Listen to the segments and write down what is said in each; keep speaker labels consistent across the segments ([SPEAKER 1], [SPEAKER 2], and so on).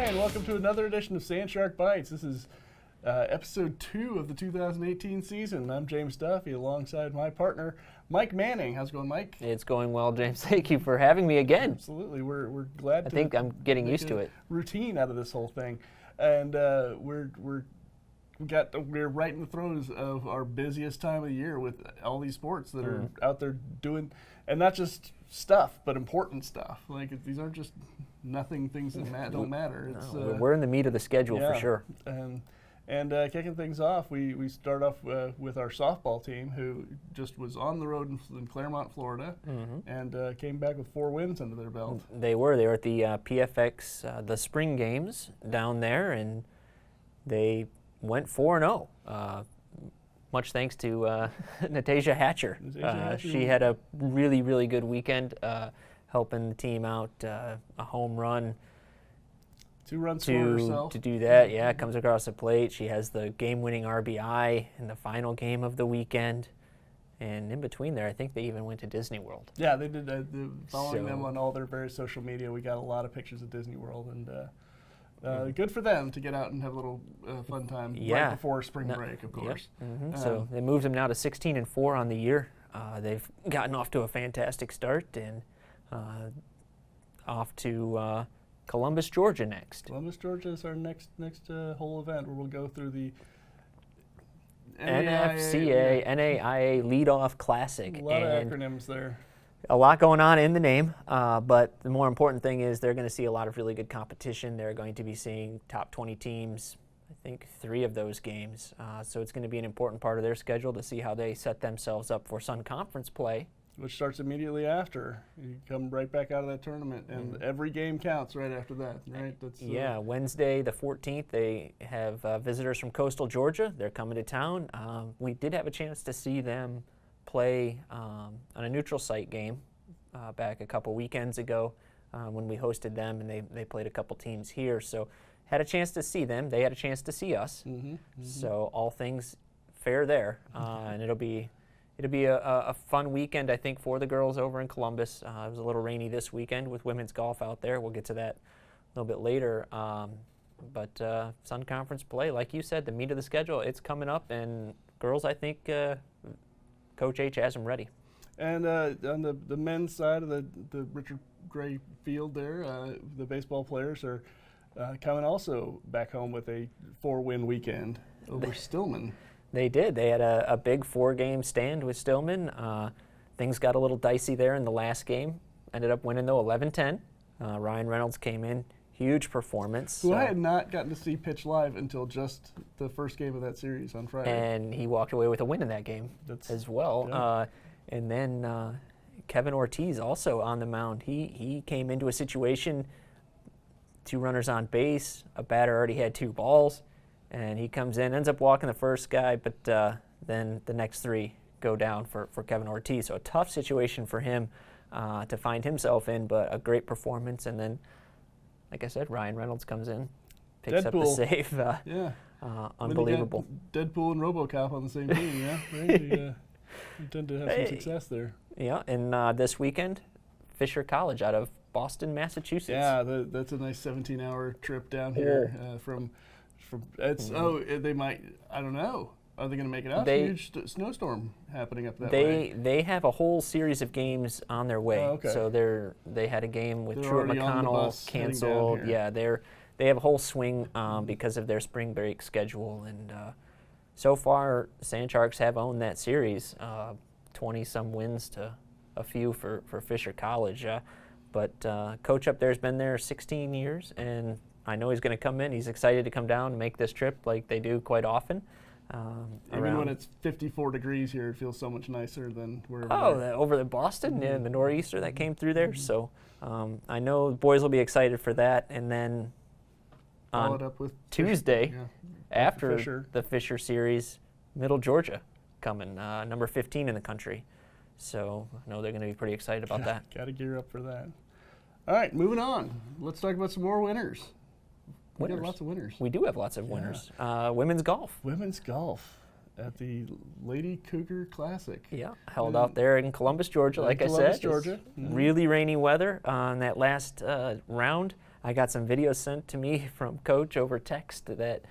[SPEAKER 1] Hi, and welcome to another edition of Sandshark Bites. This is episode 2 of the 2018 season. I'm James Duffy alongside my partner, Mike Manning. How's it going, Mike?
[SPEAKER 2] It's going well, James. Thank you for having me again.
[SPEAKER 1] Absolutely. We're glad
[SPEAKER 2] I think I'm getting
[SPEAKER 1] make
[SPEAKER 2] used to
[SPEAKER 1] a
[SPEAKER 2] it.
[SPEAKER 1] routine out of this whole thing. And we're right in the throes of our busiest time of the year with all these sports that are out there doing, and not just stuff, but important stuff. Like, these aren't just nothing things that don't matter. It's,
[SPEAKER 2] No, we're in the meat of the schedule for sure.
[SPEAKER 1] And kicking things off, we start off with our softball team, who just was on the road in Claremont, Florida, and came back with 4 wins under their belt.
[SPEAKER 2] They were at the PFX, the spring games down there, and they went 4-0. Much thanks to Natasha Hatcher. She had a really, really good weekend, helping the team out, a home run.
[SPEAKER 1] 2-run score herself.
[SPEAKER 2] To do that, yeah, comes across the plate. She has the game-winning RBI in the final game of the weekend. And in between there, I think they even went to Disney World.
[SPEAKER 1] Yeah, they did. Following them on all their various social media, we got a lot of pictures of Disney World, and good for them to get out and have a little fun time right before spring break, of course.
[SPEAKER 2] Yep. So they moved them now to 16-4 on the year. They've gotten off to a fantastic start and off to Columbus, Georgia next.
[SPEAKER 1] Columbus, Georgia is our next whole event where we'll go through the
[SPEAKER 2] NFCA, NAIA Leadoff Classic.
[SPEAKER 1] A lot of acronyms there.
[SPEAKER 2] A lot going on in the name, but the more important thing is they're going to see a lot of really good competition. They're going to be seeing top 20 teams, I think 3 of those games. So it's going to be an important part of their schedule to see how they set themselves up for Sun Conference play.
[SPEAKER 1] Which starts immediately after. You come right back out of that tournament, and every game counts right after that, right? That's,
[SPEAKER 2] Wednesday the 14th, they have visitors from coastal Georgia. They're coming to town. We did have a chance to see them play on a neutral site game back a couple weekends ago when we hosted them, and they played a couple teams here. So had a chance to see them. They had a chance to see us. So all things fair there, and it'll be a fun weekend, I think, for the girls over in Columbus. It was a little rainy this weekend with women's golf out there. We'll get to that a little bit later. But Sun Conference play, like you said, the meat of the schedule, it's coming up. And girls, I think Coach H has them ready. And
[SPEAKER 1] on the men's side of the Richard Gray Field there, the baseball players are coming also back home with a 4-win weekend over Stillman.
[SPEAKER 2] They did. They had a big 4-game stand with Stillman. Things got a little dicey there in the last game. Ended up winning, though, 11-10. Ryan Reynolds came in. Huge performance.
[SPEAKER 1] Who I had not gotten to see pitch live until just the first game of that series on Friday.
[SPEAKER 2] And he walked away with a win in that game as well.
[SPEAKER 1] Yeah.
[SPEAKER 2] And then Kevin Ortiz also on the mound. He came into a situation, 2 runners on base, a batter already had 2 balls. And he comes in, ends up walking the first guy, but then the next 3 go down for Kevin Ortiz. So a tough situation for him to find himself in, but a great performance. And then, like I said, Ryan Reynolds comes in, picks up the save. Unbelievable.
[SPEAKER 1] Deadpool and RoboCop on the same team, yeah? Right? You tend to have some success there.
[SPEAKER 2] Yeah, and this weekend, Fisher College out of Boston, Massachusetts.
[SPEAKER 1] Yeah, that's a nice 17-hour trip down here from they might, I don't know. Are they going to make it out? Huge snowstorm happening up that way.
[SPEAKER 2] They have a whole series of games on their way.
[SPEAKER 1] Oh, okay.
[SPEAKER 2] So they had a game with Truett McConnell canceled. Yeah, they have a whole swing because of their spring break schedule, and so far Sandsharks have owned that series, 20-some wins to a few for Fisher College. But coach up there has been there 16 years, and I know he's going to come in. He's excited to come down and make this trip like they do quite often.
[SPEAKER 1] Even when it's 54 degrees here, it feels so much nicer than wherever.
[SPEAKER 2] Over at Boston, the nor'easter that came through there. So I know the boys will be excited for that. And then on
[SPEAKER 1] up with
[SPEAKER 2] Tuesday, after the Fisher series, Middle Georgia coming, number 15 in the country. So I know they're going to be pretty excited about that.
[SPEAKER 1] Got to gear up for that. All right, moving on. Let's talk about some more winners. We got lots of winners.
[SPEAKER 2] We do have lots of winners. Women's golf.
[SPEAKER 1] Women's golf. at the Lady Cougar Classic.
[SPEAKER 2] Yeah, held out there in Columbus, Georgia, like
[SPEAKER 1] Columbus,
[SPEAKER 2] I said.
[SPEAKER 1] Georgia.
[SPEAKER 2] Really rainy weather on that last round. I got some videos sent to me from Coach over text that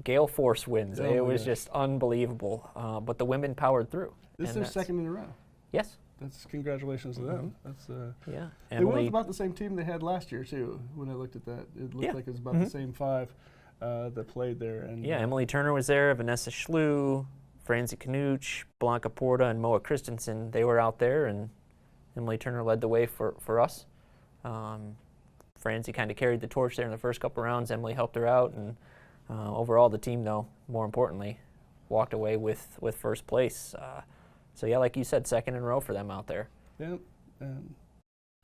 [SPEAKER 2] gale force winds.
[SPEAKER 1] Oh
[SPEAKER 2] it
[SPEAKER 1] my
[SPEAKER 2] was
[SPEAKER 1] gosh.
[SPEAKER 2] just unbelievable. But the women powered through.
[SPEAKER 1] This is
[SPEAKER 2] and
[SPEAKER 1] their second in a row.
[SPEAKER 2] Yes.
[SPEAKER 1] That's congratulations to them. That's
[SPEAKER 2] Yeah.
[SPEAKER 1] they went with
[SPEAKER 2] Emily,
[SPEAKER 1] about the same team they had last year too. When I looked at that, it looked
[SPEAKER 2] Yeah.
[SPEAKER 1] like it was about the same 5 that played there. And
[SPEAKER 2] yeah, Emily Turner was there, Vanessa Schlew, Francie Knuch, Blanca Porta, and Moa Christensen. They were out there, and Emily Turner led the way for us. Francie kind of carried the torch there in the first couple rounds. Emily helped her out, and overall the team, though, more importantly, walked away with first place. So yeah, like you said, second in a row for them out there.
[SPEAKER 1] Yeah, and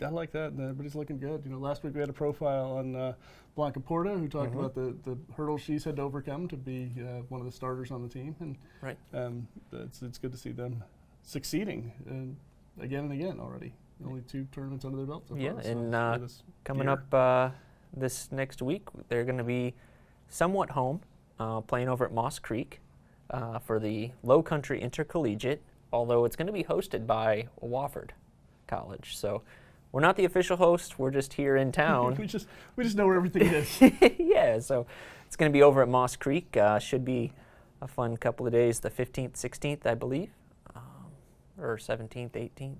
[SPEAKER 1] I like that. And everybody's looking good. You know, last week we had a profile on Blanca Porta, who talked about the hurdles she's had to overcome to be one of the starters on the team, and
[SPEAKER 2] Right.
[SPEAKER 1] it's good to see them succeeding again and again already. Only 2 tournaments under their belt so far.
[SPEAKER 2] Yeah,
[SPEAKER 1] so
[SPEAKER 2] and
[SPEAKER 1] for this
[SPEAKER 2] coming
[SPEAKER 1] year.
[SPEAKER 2] up this next week, they're going to be somewhat home, playing over at Moss Creek for the Low Country Intercollegiate, although it's going to be hosted by Wofford College. So we're not the official host, we're just here in town.
[SPEAKER 1] we just know where everything is.
[SPEAKER 2] Yeah, so it's going to be over at Moss Creek. Should be a fun couple of days, the 15th, 16th, I believe, or 17th, 18th.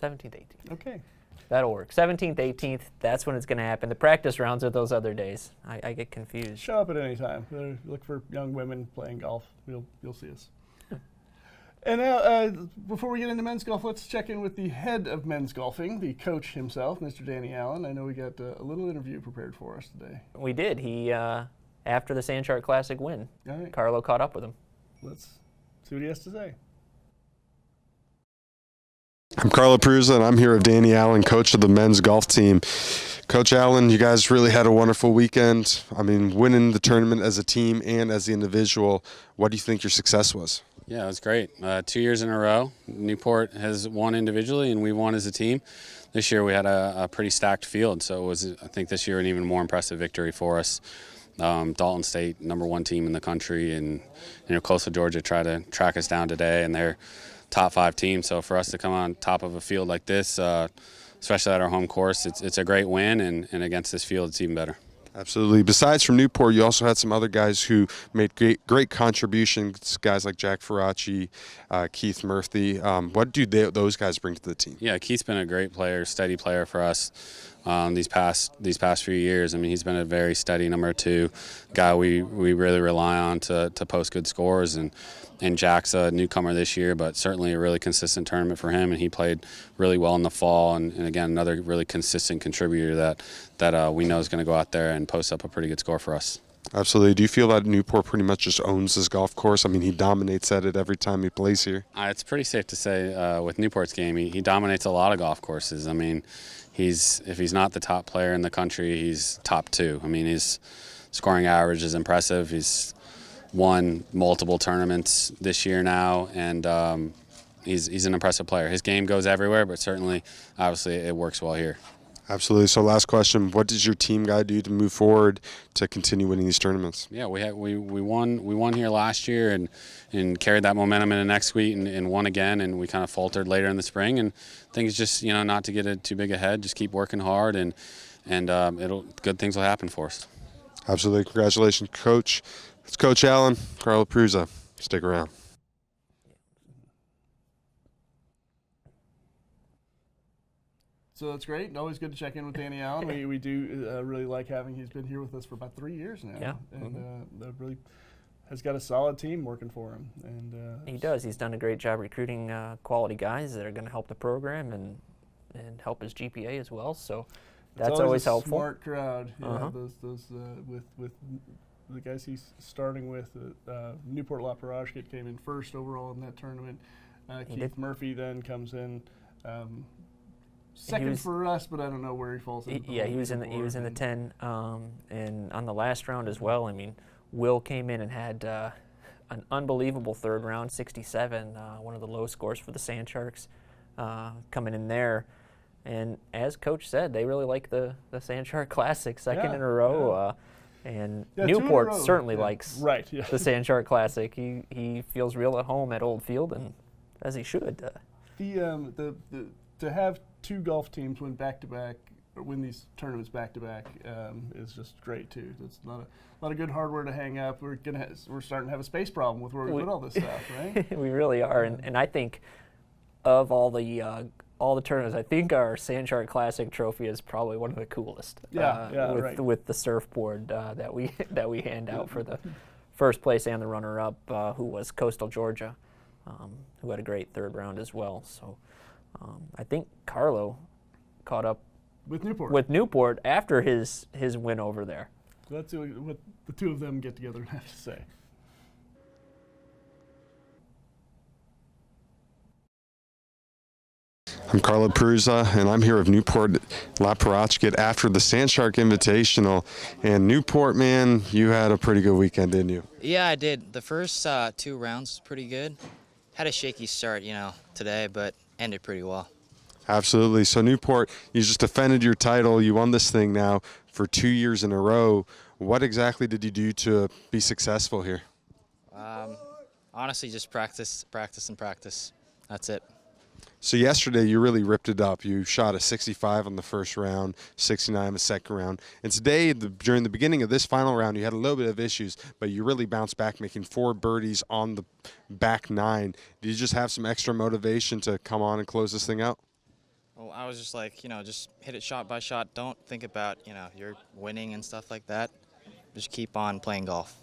[SPEAKER 2] 17th, 18th.
[SPEAKER 1] Okay.
[SPEAKER 2] That'll work. 17th, 18th, that's when it's going to happen. The practice rounds are those other days. I get confused.
[SPEAKER 1] Show up at any time. Look for young women playing golf. You'll see us. And now, before we get into men's golf, let's check in with the head of men's golfing, the coach himself, Mr. Danny Allen. I know we got a little interview prepared for us today.
[SPEAKER 2] We did. He, after the Sand Shark Classic win,
[SPEAKER 1] All right,
[SPEAKER 2] Carlo caught up with him.
[SPEAKER 1] let's see what he has to say.
[SPEAKER 3] I'm Carlo Prusa, and I'm here with Danny Allen, coach of the men's golf team. Coach Allen, you guys really had a wonderful weekend. I mean, winning the tournament as a team and as the individual, what do you think your success was?
[SPEAKER 4] Yeah, it was great. 2 years in a row, Newport has won individually, and we won as a team. This year we had a pretty stacked field, so it was, I think, this year an even more impressive victory for us. Dalton State, #1 team in the country, and Coastal Georgia tried to track us down today, and they're top 5 team. So for us to come on top of a field like this, especially at our home course, it's a great win, and against this field, it's even better.
[SPEAKER 3] Absolutely. Besides from Newport, you also had some other guys who made great contributions, guys like Jack Faraci, Keith Murphy. What do those guys bring to the team?
[SPEAKER 4] Yeah, Keith's been a great player, steady player for us these past few years. I mean, he's been a very steady #2 guy we really rely on to post good scores, and Jack's a newcomer this year, but certainly a really consistent tournament for him, and he played really well in the fall, and again, another really consistent contributor that we know is going to go out there and post up a pretty good score for us.
[SPEAKER 3] Absolutely. Do you feel that Newport pretty much just owns this golf course? I mean, he dominates at it every time he plays here.
[SPEAKER 4] It's pretty safe to say with Newport's game, he dominates a lot of golf courses. I mean, if he's not the top player in the country, he's top 2. I mean, his scoring average is impressive. He's won multiple tournaments this year now, and he's an impressive player. His game goes everywhere, but certainly, obviously, it works well here.
[SPEAKER 3] Absolutely. So last question, what does your team guy do to move forward to continue winning these tournaments?
[SPEAKER 4] Yeah, we won here last year and carried that momentum into next week and won again, and we kind of faltered later in the spring, and I think it's just not to get it too big ahead, just keep working hard, and good things will happen for us.
[SPEAKER 3] Absolutely. Congratulations, Coach. It's Coach Allen, Carlo Prusa. Stick around.
[SPEAKER 1] So that's great. Always good to check in with Danny Allen. We do really like having. He's been here with us for about 3 years now.
[SPEAKER 2] Yeah.
[SPEAKER 1] And really has got a solid team working for him. And
[SPEAKER 2] He does. He's done a great job recruiting quality guys that are going to help the program and help his GPA as well. So that's always
[SPEAKER 1] a
[SPEAKER 2] helpful.
[SPEAKER 1] Smart crowd. Yeah,
[SPEAKER 2] Uh-huh.
[SPEAKER 1] those with the guys he's starting with. Newport La Parashkit came in first overall in that tournament.
[SPEAKER 2] He
[SPEAKER 1] Keith
[SPEAKER 2] did.
[SPEAKER 1] Murphy then comes in. Second for us, but I don't know where he falls in.
[SPEAKER 2] Yeah, he was in the 10, and on the last round as well. I mean, Will came in and had an unbelievable third round, 67, one of the low scores for the Sand Sharks, coming in there. And as Coach said, they really like the Sand Shark Classic, second in a row. And
[SPEAKER 1] Yeah, 2 in a
[SPEAKER 2] Newport
[SPEAKER 1] row.
[SPEAKER 2] certainly
[SPEAKER 1] Yeah.
[SPEAKER 2] likes
[SPEAKER 1] Right. Yeah.
[SPEAKER 2] the Sand Shark Classic. He feels real at home at Old Field, and as he should.
[SPEAKER 1] The to have 2 golf teams win back-to-back or win these tournaments back-to-back is just great too. It's a lot of good hardware to hang up. We're starting to have a space problem with where we put all this stuff, right?
[SPEAKER 2] We really are, and I think of all the tournaments, I think our Sand Shark Classic trophy is probably one of the coolest.
[SPEAKER 1] Right.
[SPEAKER 2] With the surfboard that we hand out for the first place and the runner-up, who was Coastal Georgia, who had a great 3rd round as well. So I think Carlo caught up
[SPEAKER 1] with
[SPEAKER 2] Newport after his win over there.
[SPEAKER 1] So let's see what the 2 of them get together and have to say.
[SPEAKER 3] I'm Carlo Prusa, and I'm here with Newport La Parachkit after the Sand Shark Invitational. And Newport, man, you had a pretty good weekend, didn't you?
[SPEAKER 5] Yeah, I did. The first 2 rounds was pretty good. Had a shaky start, today, but ended pretty well.
[SPEAKER 3] Absolutely. So Newport, you just defended your title. You won this thing now for 2 years in a row. What exactly did you do to be successful here?
[SPEAKER 5] Honestly, just practice, and practice. That's it.
[SPEAKER 3] So yesterday you really ripped it up. You shot a 65 on the first round, 69 on the second round. And today, during the beginning of this final round, you had a little bit of issues, but you really bounced back, making 4 birdies on the back 9. Did you just have some extra motivation to come on and close this thing out?
[SPEAKER 5] Well, I was just like, just hit it shot by shot. Don't think about, you're winning and stuff like that. Just keep on playing golf.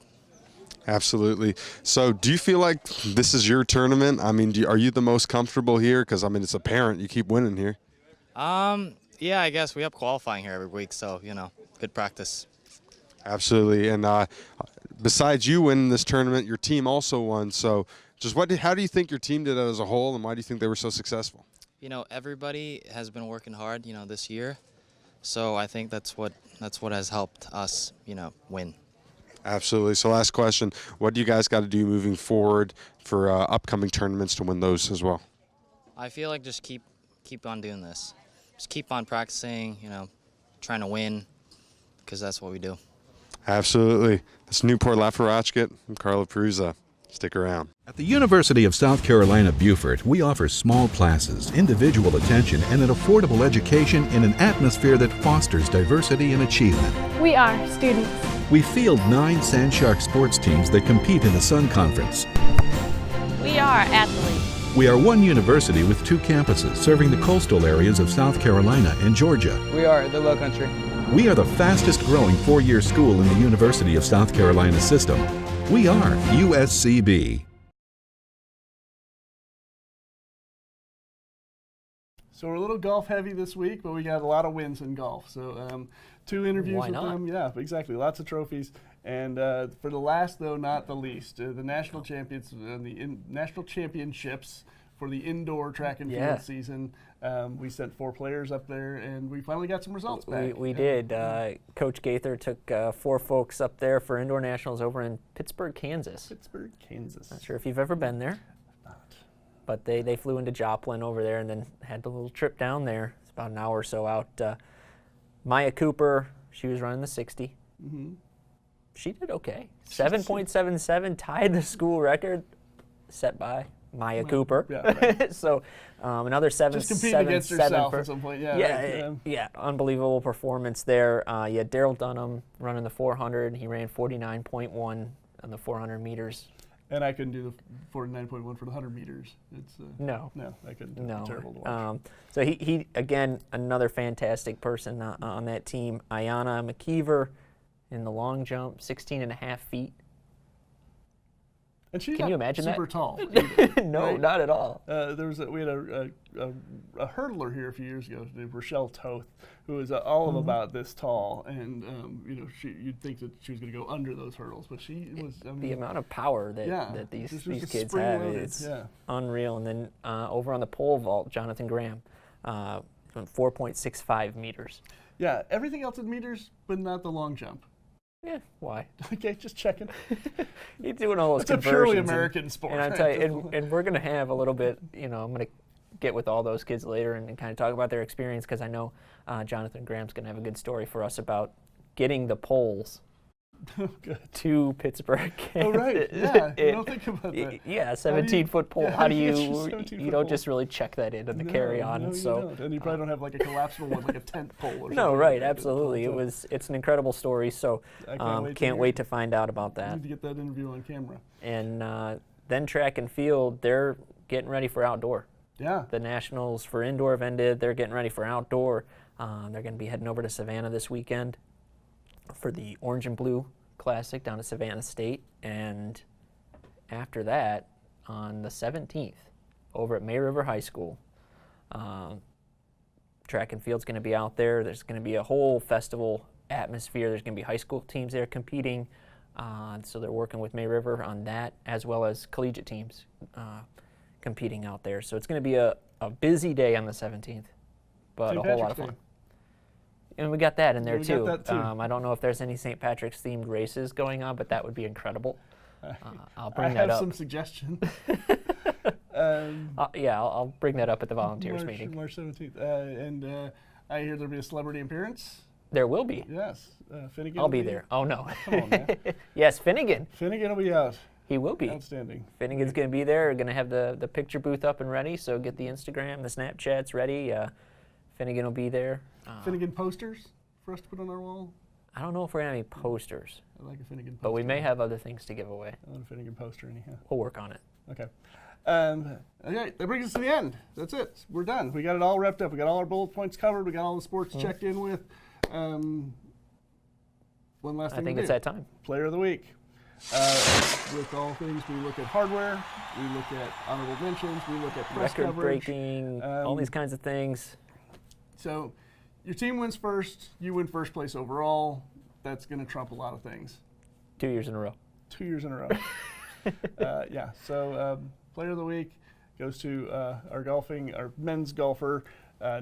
[SPEAKER 3] Absolutely. So do you feel like this is your tournament? I mean, are you the most comfortable here? Because, I mean, it's apparent you keep winning here.
[SPEAKER 5] Yeah, I guess we have qualifying here every week, so, good practice.
[SPEAKER 3] Absolutely. And besides you winning this tournament, your team also won. So just how do you think your team did as a whole, and why do you think they were so successful?
[SPEAKER 5] Everybody has been working hard, this year. So I think that's what has helped us, win.
[SPEAKER 3] Absolutely. So last question, what do you guys got to do moving forward for upcoming tournaments to win those as well?
[SPEAKER 5] I feel like just keep on doing this. Just keep on practicing, trying to win, because that's what we do.
[SPEAKER 3] Absolutely. It's Newport La Parachkit. I'm Carlo Prusa. Stick around.
[SPEAKER 6] At the University of South Carolina, Beaufort, we offer small classes, individual attention, and an affordable education in an atmosphere that fosters diversity and achievement.
[SPEAKER 7] We are students.
[SPEAKER 6] We field 9 Sand Shark sports teams that compete in the Sun Conference.
[SPEAKER 7] We are athletes.
[SPEAKER 6] We are one university with 2 campuses serving the coastal areas of South Carolina and Georgia.
[SPEAKER 8] We are the Low Country.
[SPEAKER 6] We are the fastest growing 4-year school in the University of South Carolina system. We are USCB.
[SPEAKER 1] So we're a little golf heavy this week, but we got a lot of wins in golf. So 2 interviews
[SPEAKER 2] Why
[SPEAKER 1] with
[SPEAKER 2] not?
[SPEAKER 1] them. Yeah, exactly. Lots of trophies. And for the last, though, not the least, the national champions, national championships for the indoor track and field season. We sent 4 players up there, and we finally got some results back.
[SPEAKER 2] We did. Coach Gaither took 4 folks up there for indoor nationals over in Pittsburgh, Kansas.
[SPEAKER 1] Pittsburgh, Kansas.
[SPEAKER 2] Not sure if you've ever been there. But they flew into Joplin over there and then had the little trip down there. It's about an hour or so out. Maya Cooper, she was running the 60.
[SPEAKER 1] Mm-hmm.
[SPEAKER 2] She did okay. 7.77, tied the school record set by Maya Cooper.
[SPEAKER 1] Yeah, right.
[SPEAKER 2] So another 7.77.
[SPEAKER 1] Just competing against herself at some point.
[SPEAKER 2] Yeah, unbelievable performance there. You had Daryl Dunham running the 400. He ran 49.1 on the 400 meters.
[SPEAKER 1] And I couldn't do the 49.1 for the 100 meters. It's
[SPEAKER 2] no,
[SPEAKER 1] I couldn't.
[SPEAKER 2] No.
[SPEAKER 1] It's terrible to watch.
[SPEAKER 2] So he again, another fantastic person on that team. Ayana McKeever in the long jump, 16.5 feet.
[SPEAKER 1] And she's
[SPEAKER 2] Can you imagine
[SPEAKER 1] super
[SPEAKER 2] that?
[SPEAKER 1] tall.
[SPEAKER 2] No,
[SPEAKER 1] right?
[SPEAKER 2] not at all.
[SPEAKER 1] We had a hurdler here a few years ago named Rochelle Toth, who was all of about this tall, and you'd think that she was going to go under those hurdles, but she was.
[SPEAKER 2] The amount of power that these kids have, it's unreal. And then over on the pole vault, Jonathan Graham, 4.65 meters.
[SPEAKER 1] Yeah, everything else in meters, but not the long jump.
[SPEAKER 2] Yeah, why?
[SPEAKER 1] Okay, just checking.
[SPEAKER 2] You're doing all those
[SPEAKER 1] It's a
[SPEAKER 2] conversions.
[SPEAKER 1] purely American sport.
[SPEAKER 2] And I tell you, and we're going to have a little bit, I'm going to get with all those kids later and kind of talk about their experience, because I know Jonathan Graham's going to have a good story for us about getting the poles
[SPEAKER 1] Good.
[SPEAKER 2] to Pittsburgh.
[SPEAKER 1] Oh, right. Yeah, you don't think about that.
[SPEAKER 2] Yeah, 17-foot pole.
[SPEAKER 1] yeah,
[SPEAKER 2] How do
[SPEAKER 1] you get your
[SPEAKER 2] you
[SPEAKER 1] 17-foot
[SPEAKER 2] you don't
[SPEAKER 1] pole?
[SPEAKER 2] just really check that into the carry-on.
[SPEAKER 1] No,
[SPEAKER 2] so
[SPEAKER 1] you don't. And you probably don't have like a collapsible one, like a tent pole or something.
[SPEAKER 2] no,
[SPEAKER 1] like
[SPEAKER 2] right,
[SPEAKER 1] that.
[SPEAKER 2] absolutely. It's an incredible story. So
[SPEAKER 1] I
[SPEAKER 2] can't wait to find out about
[SPEAKER 1] I
[SPEAKER 2] that.
[SPEAKER 1] need to get that interview on camera.
[SPEAKER 2] And then track and field, they're getting ready for outdoor.
[SPEAKER 1] Yeah.
[SPEAKER 2] The Nationals for indoor have ended. They're getting ready for outdoor. They're going to be heading over to Savannah this weekend for the Orange and Blue Classic down at Savannah State. And after that, on the 17th, over at May River High School, track and field's going to be out there. There's going to be a whole festival atmosphere. There's going to be high school teams there competing. So they're working with May River on that, as well as collegiate teams competing out there. So it's going to be a busy day on the 17th, but
[SPEAKER 1] St.
[SPEAKER 2] a whole lot of
[SPEAKER 1] Patrick's
[SPEAKER 2] fun.
[SPEAKER 1] Day.
[SPEAKER 2] And we got that in there
[SPEAKER 1] We
[SPEAKER 2] too.
[SPEAKER 1] got that, too.
[SPEAKER 2] I don't know if there's any St. Patrick's themed races going on, but that would be incredible. I'll
[SPEAKER 1] I
[SPEAKER 2] bring
[SPEAKER 1] have
[SPEAKER 2] that up.
[SPEAKER 1] some suggestions.
[SPEAKER 2] Yeah, I'll bring that up at the volunteers
[SPEAKER 1] March,
[SPEAKER 2] meeting.
[SPEAKER 1] March 17th. And I hear there'll be a celebrity appearance.
[SPEAKER 2] There will be.
[SPEAKER 1] Yes. Finnegan.
[SPEAKER 2] I'll
[SPEAKER 1] will
[SPEAKER 2] be there. Oh no.
[SPEAKER 1] Come on, man.
[SPEAKER 2] Yes, Finnegan.
[SPEAKER 1] Finnegan will be out.
[SPEAKER 2] He will be.
[SPEAKER 1] Outstanding.
[SPEAKER 2] Finnegan's going to be there. We're going to have the picture booth up and ready, so get the Instagram, the Snapchats ready. Finnegan will be there.
[SPEAKER 1] Finnegan posters for us to put on our wall.
[SPEAKER 2] I don't know if we're going to have any posters,
[SPEAKER 1] I like a Finnegan poster.
[SPEAKER 2] but we may have other things to give away.
[SPEAKER 1] I want a Finnegan poster anyhow.
[SPEAKER 2] We'll work on it.
[SPEAKER 1] Okay. Okay, that brings us to the end. That's it. We're done. We got it all wrapped up. We got all our bullet points covered. We got all the sports checked in with. One last thing
[SPEAKER 2] I think
[SPEAKER 1] to
[SPEAKER 2] it's
[SPEAKER 1] do.
[SPEAKER 2] that time.
[SPEAKER 1] Player of the week. With all things, we look at hardware, we look at honorable mentions, we look at press
[SPEAKER 2] Record
[SPEAKER 1] coverage.
[SPEAKER 2] breaking, all these kinds of things.
[SPEAKER 1] So your team wins first, you win first place overall. That's going to trump a lot of things.
[SPEAKER 2] 2 years in a row.
[SPEAKER 1] 2 years in a row. Yeah, so player of the week goes to our men's golfer,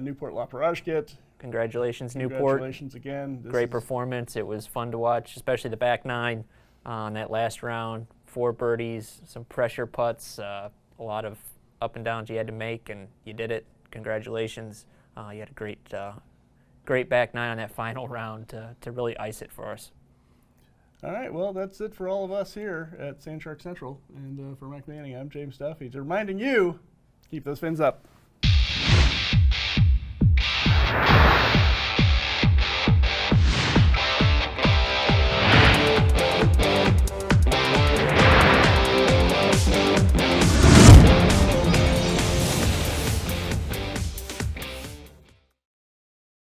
[SPEAKER 1] Newport Laparajkit.
[SPEAKER 2] Congratulations, Newport.
[SPEAKER 1] Congratulations again. This
[SPEAKER 2] Great
[SPEAKER 1] is-
[SPEAKER 2] performance. It was fun to watch, especially the back nine on that last round. 4 birdies, some pressure putts, a lot of up and downs you had to make, and you did it. Congratulations. You had a great back nine on that final round to really ice it for us.
[SPEAKER 1] All right, well, that's it for all of us here at Sand Shark Central. And for Mike Manning, I'm James Duffy. Reminding you, keep those fins up.